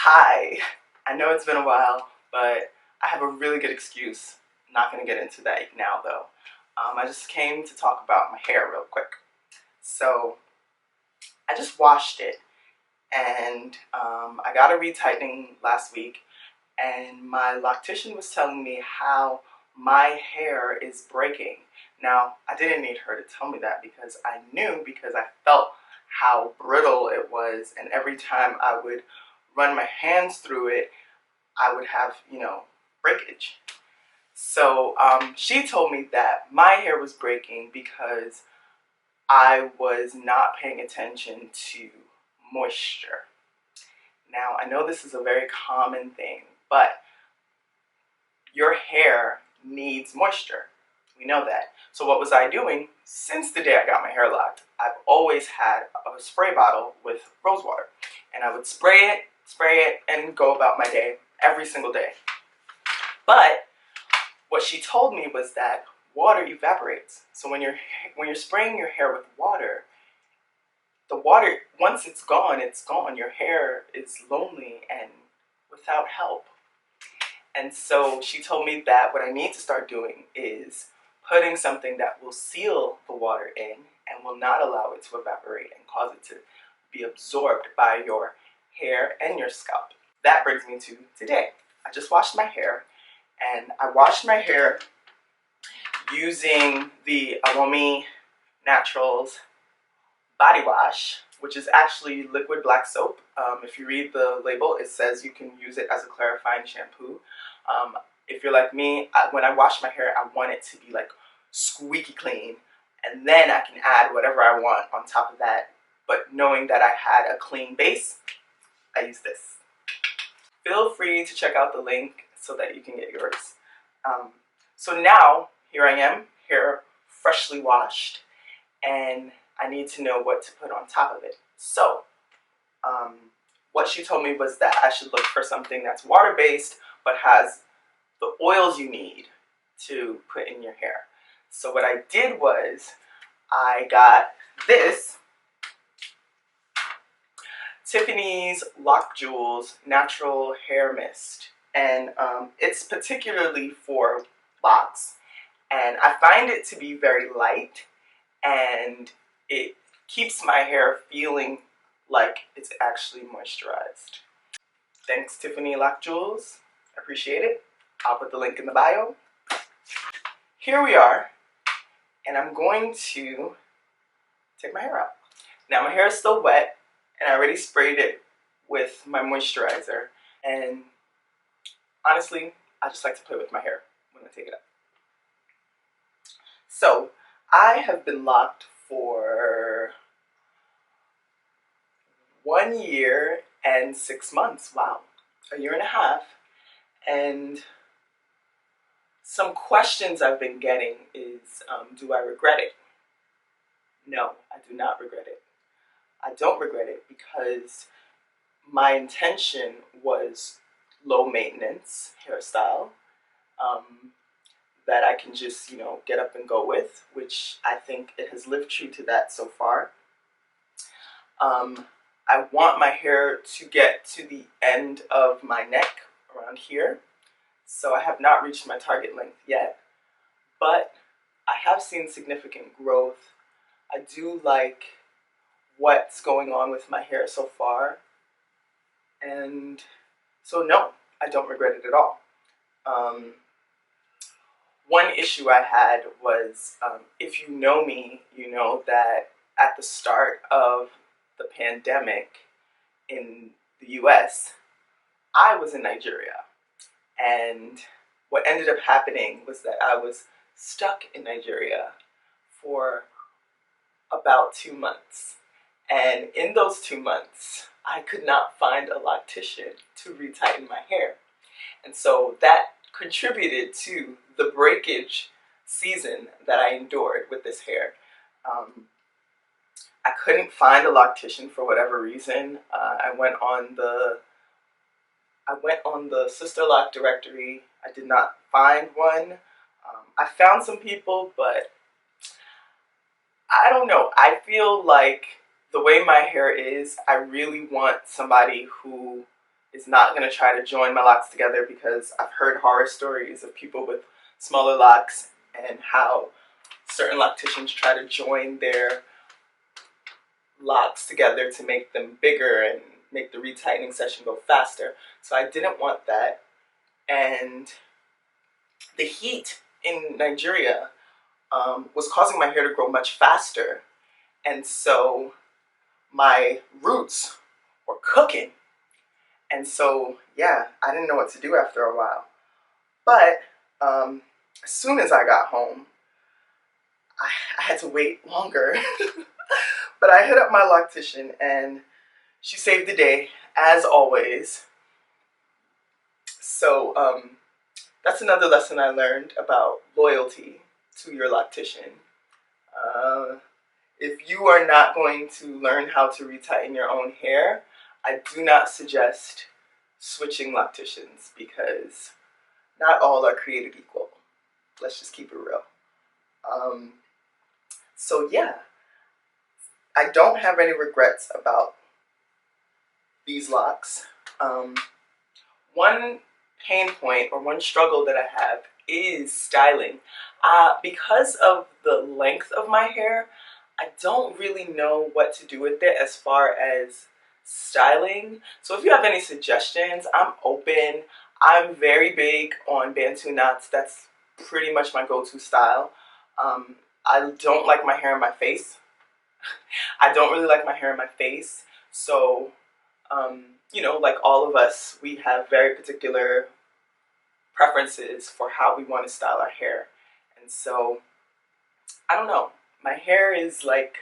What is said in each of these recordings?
Hi, I know it's been a while, but I have a really good excuse. I'm not going to get into that now though. I just came to talk about my hair real quick. So I just washed it and I got a retightening last week, and my loctician was telling me how my hair is breaking. Now, I didn't need her to tell me that because I knew, because I felt how brittle it was, and every time I would run my hands through it, I would have, breakage. So she told me that my hair was breaking because I was not paying attention to moisture. Now, I know this is a very common thing, but your hair needs moisture. We know that. So what was I doing? Since the day I got my hair locked, I've always had a spray bottle with rose water. And I would spray it, and go about my day every single day. But what she told me was that water evaporates. So when you're spraying your hair with water, the water, once it's gone, it's gone. Your hair is lonely and without help. And so she told me that what I need to start doing is putting something that will seal the water in and will not allow it to evaporate and cause it to be absorbed by your hair and your scalp. That brings me to today. I just washed my hair, and I washed my hair using the Awomi Naturals body wash, which is actually liquid black soap. If you read the label, it says you can use it as a clarifying shampoo. If you're like me, when I wash my hair, I want it to be like squeaky clean, and then I can add whatever I want on top of that. But knowing that I had a clean base, I use this. Feel free to check out the link so that you can get yours. So now, here I am, hair freshly washed, and I need to know what to put on top of it. So, what she told me was that I should look for something that's water-based, but has the oils you need to put in your hair. So what I did was, I got this Tiffany's Lock Jewels Natural Hair Mist, and it's particularly for locks, and I find it to be very light, and it keeps my hair feeling like it's actually moisturized. Thanks, Tiffany Lock Jewels. I appreciate it. I'll put the link in the bio. Here we are, and I'm going to take my hair out. Now my hair is still wet, and I already sprayed it with my moisturizer, and honestly, I just like to play with my hair when I take it out. So, I have been locked for 1 year and 6 months. Wow, a year and a half. And some questions I've been getting is, do I regret it? No, I do not regret it. I don't regret it because my intention was low maintenance hairstyle that I can just, get up and go with, which I think it has lived true to that so far. I want my hair to get to the end of my neck, around here. So I have not reached my target length yet, but I have seen significant growth. I do like what's going on with my hair so far, and so no, I don't regret it at all. One issue I had was, if you know me, you know that at the start of the pandemic in the US, I was in Nigeria, and what ended up happening was that I was stuck in Nigeria for about 2 months. And in those 2 months, I could not find a loctician to retighten my hair. And so that contributed to the breakage season that I endured with this hair. I couldn't find a loctician for whatever reason. I went on the Sisterlock directory. I did not find one. I found some people, but I don't know. I feel like the way my hair is, I really want somebody who is not going to try to join my locks together, because I've heard horror stories of people with smaller locks and how certain locticians try to join their locks together to make them bigger and make the retightening session go faster. So I didn't want that. And the heat in Nigeria was causing my hair to grow much faster. And so my roots were cooking. And so, yeah, I didn't know what to do after a while. But as soon as I got home, I had to wait longer. But I hit up my loctician and she saved the day, as always. So that's another lesson I learned about loyalty to your loctician. If you are not going to learn how to retighten your own hair, I do not suggest switching locticians, because not all are created equal. Let's just keep it real. So yeah, I don't have any regrets about these locks. One pain point or one struggle that I have is styling. Because of the length of my hair, I don't really know what to do with it as far as styling. So if you have any suggestions, I'm open. I'm very big on Bantu knots. That's pretty much my go-to style. I don't like my hair in my face. I don't really like my hair in my face. So, you know, like all of us, we have very particular preferences for how we want to style our hair. And so, I don't know. My hair is like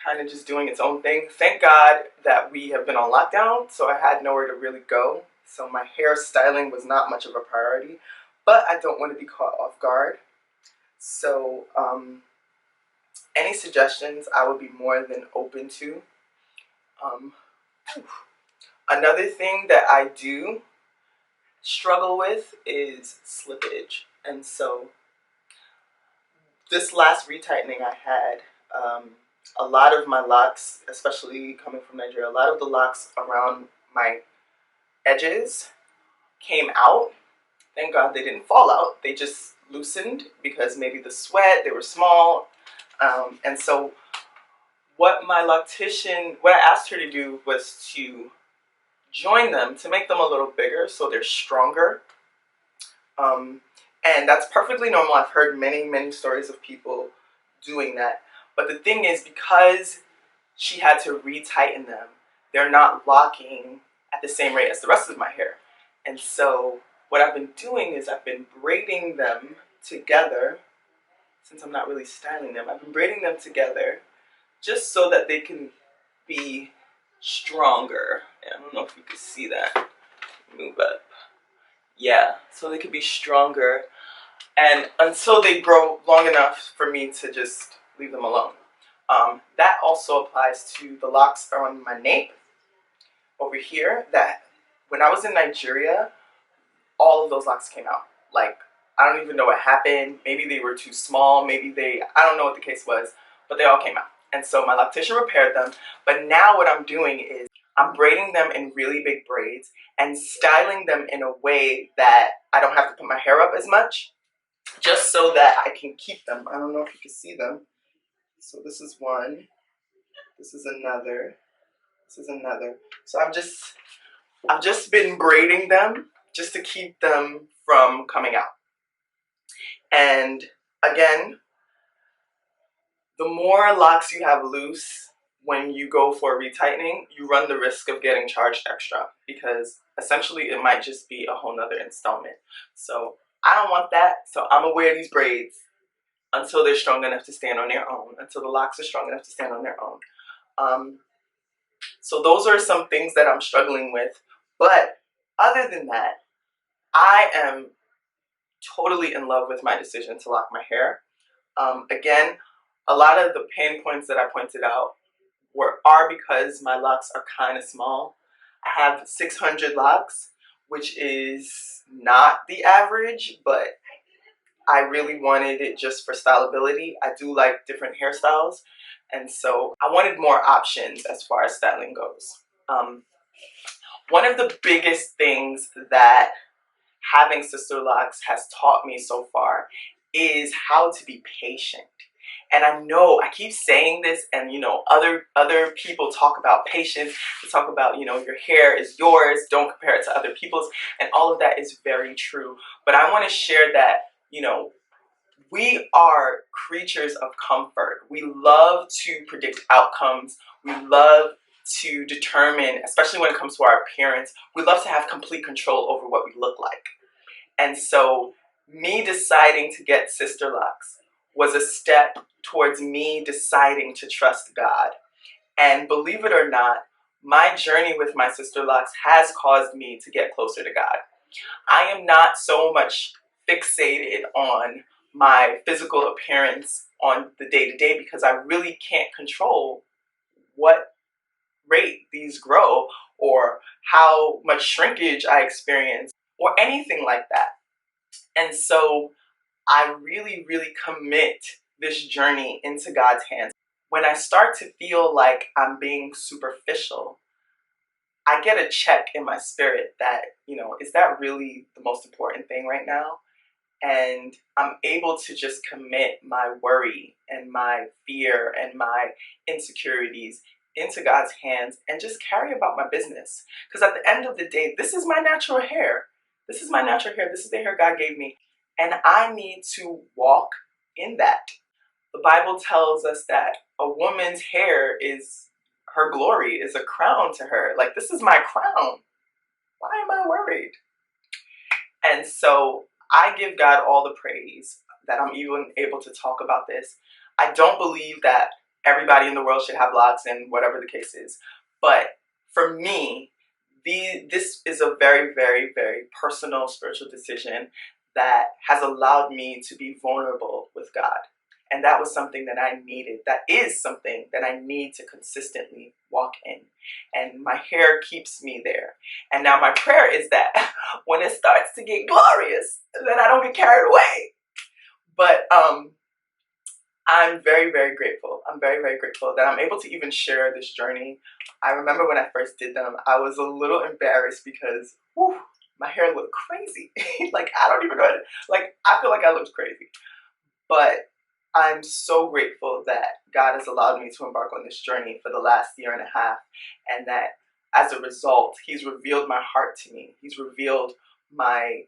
kind of just doing its own thing. Thank God that we have been on lockdown, so I had nowhere to really go. So my hair styling was not much of a priority, but I don't want to be caught off guard. So any suggestions I would be more than open to. Another thing that I do struggle with is slippage. And so this last retightening I had, a lot of my locks, especially coming from Nigeria, a lot of the locks around my edges came out. Thank God they didn't fall out. They just loosened because maybe the sweat, they were small. And so what I asked her to do was to join them to make them a little bigger so they're stronger. And that's perfectly normal. I've heard many stories of people doing that. But the thing is, because she had to retighten them, they're not locking at the same rate as the rest of my hair. And so what I've been doing is I've been braiding them together. Since I'm not really styling them, I've been braiding them together just so that they can be stronger. I don't know if you can see that. Move up. Yeah, so they could be stronger, and until they grow long enough for me to just leave them alone. That also applies to the locks on my nape over here, that when I was in Nigeria, all of those locks came out. Like, I don't even know what happened. Maybe they were too small, I don't know what the case was, but they all came out. And so my loctician repaired them, but now what I'm doing is I'm braiding them in really big braids and styling them in a way that I don't have to put my hair up as much, just so that I can keep them. I don't know if you can see them. So this is one, this is another, this is another. So I've just been braiding them just to keep them from coming out. And again, the more locks you have loose when you go for retightening, you run the risk of getting charged extra, because essentially it might just be a whole nother installment. So I don't want that, so I'm gonna wear these braids until they're strong enough to stand on their own, until the locks are strong enough to stand on their own. So those are some things that I'm struggling with, but other than that, I am totally in love with my decision to lock my hair. Again, a lot of the pain points that I pointed out are because my locks are kind of small. I have 600 locks, which is not the average, but I really wanted it just for stylability. I do like different hairstyles, and so I wanted more options as far as styling goes. One of the biggest things that having Sisterlocks has taught me so far is how to be patient. And I know I keep saying this, and other people talk about patience. They talk about your hair is yours, don't compare it to other people's, and all of that is very true. But I want to share that we are creatures of comfort. We love to predict outcomes. We love to determine, especially when it comes to our appearance, we love to have complete control over what we look like. And so me deciding to get Sisterlocks was a step towards me deciding to trust God. And believe it or not, my journey with my Sisterlocks has caused me to get closer to God. I am not so much fixated on my physical appearance on the day-to-day because I really can't control what rate these grow or how much shrinkage I experience or anything like that. And so I really, really commit this journey into God's hands. When I start to feel like I'm being superficial, I get a check in my spirit that, is that really the most important thing right now? And I'm able to just commit my worry and my fear and my insecurities into God's hands and just carry about my business. Because at the end of the day, this is my natural hair. This is my natural hair. This is the hair God gave me. And I need to walk in that. The Bible tells us that a woman's hair is her glory, is a crown to her. Like, this is my crown. Why am I worried? And so I give God all the praise that I'm even able to talk about this. I don't believe that everybody in the world should have locks and whatever the case is. But for me, this is a very, very, very personal spiritual decision that has allowed me to be vulnerable with God. And that was something that I needed. That is something that I need to consistently walk in. And my hair keeps me there. And now my prayer is that when it starts to get glorious, that I don't get carried away. But I'm very, very grateful. I'm very, very grateful that I'm able to even share this journey. I remember when I first did them, I was a little embarrassed because my hair looked crazy. Like, I don't even know. I feel like I looked crazy. But I'm so grateful that God has allowed me to embark on this journey for the last year and a half, and that as a result, He's revealed my heart to me. He's revealed my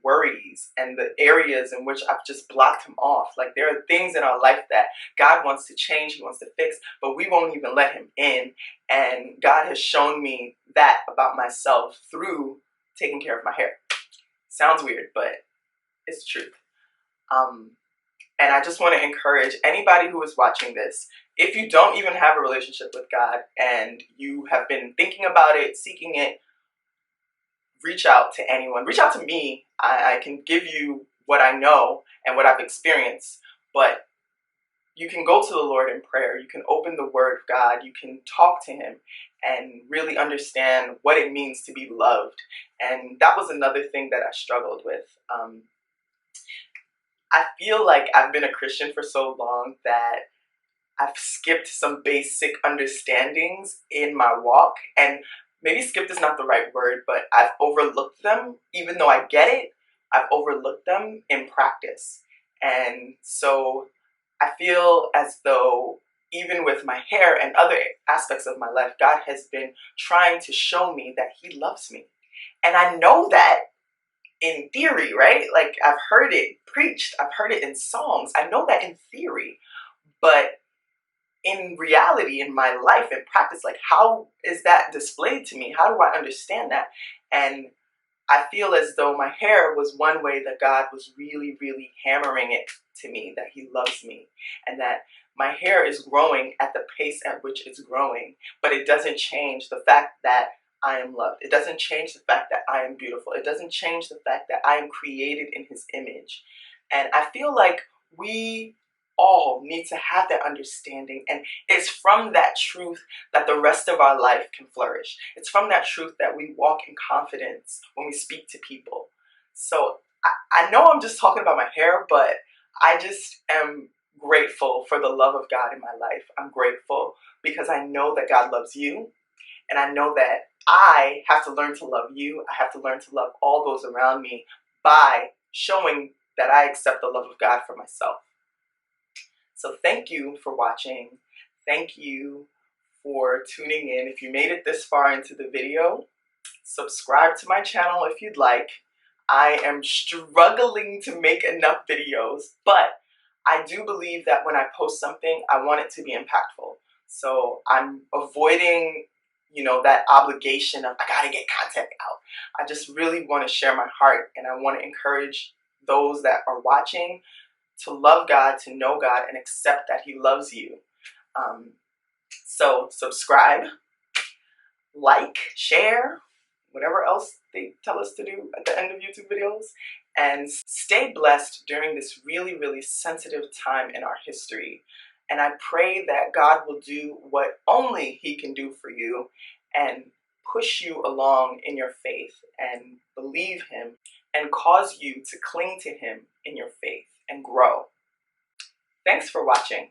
worries and the areas in which I've just blocked Him off. Like, there are things in our life that God wants to change, He wants to fix, but we won't even let Him in. And God has shown me that about myself through taking care of my hair. Sounds weird, but it's the truth. And I just want to encourage anybody who is watching this, if you don't even have a relationship with God and you have been thinking about it, seeking it, reach out to anyone. Reach out to me. I can give you what I know and what I've experienced, but you can go to the Lord in prayer. You can open the Word of God. You can talk to Him and really understand what it means to be loved. And that was another thing that I struggled with. I feel like I've been a Christian for so long that I've skipped some basic understandings in my walk. And maybe skipped is not the right word, but I've overlooked them. Even though I get it, I've overlooked them in practice. And so I feel as though even with my hair and other aspects of my life, God has been trying to show me that He loves me. And I know that in theory, right? Like, I've heard it preached, I've heard it in songs, I know that in theory, but in reality, in my life, in practice, like, how is that displayed to me? How do I understand that? And I feel as though my hair was one way that God was really, really hammering it to me, that He loves me, and that my hair is growing at the pace at which it's growing, but it doesn't change the fact that I am loved. It doesn't change the fact that I am beautiful. It doesn't change the fact that I am created in His image. And I feel like we all need to have that understanding, and it's from that truth that the rest of our life can flourish. It's from that truth that we walk in confidence when we speak to people. So I know I'm just talking about my hair, but I just am grateful for the love of God in my life. I'm grateful because I know that God loves you. And I know that I have to learn to love you. I have to learn to love all those around me by showing that I accept the love of God for myself. So thank you for watching. Thank you for tuning in. If you made it this far into the video, subscribe to my channel if you'd like. I am struggling to make enough videos, but I do believe that when I post something, I want it to be impactful. So I'm avoiding, that obligation of I gotta get content out. I just really want to share my heart, and I want to encourage those that are watching to love God, to know God, and accept that He loves you. So subscribe, like, share, whatever else they tell us to do at the end of YouTube videos, and stay blessed during this really, really sensitive time in our history. And I pray that God will do what only He can do for you and push you along in your faith and believe Him and cause you to cling to Him in your faith and grow. Thanks for watching.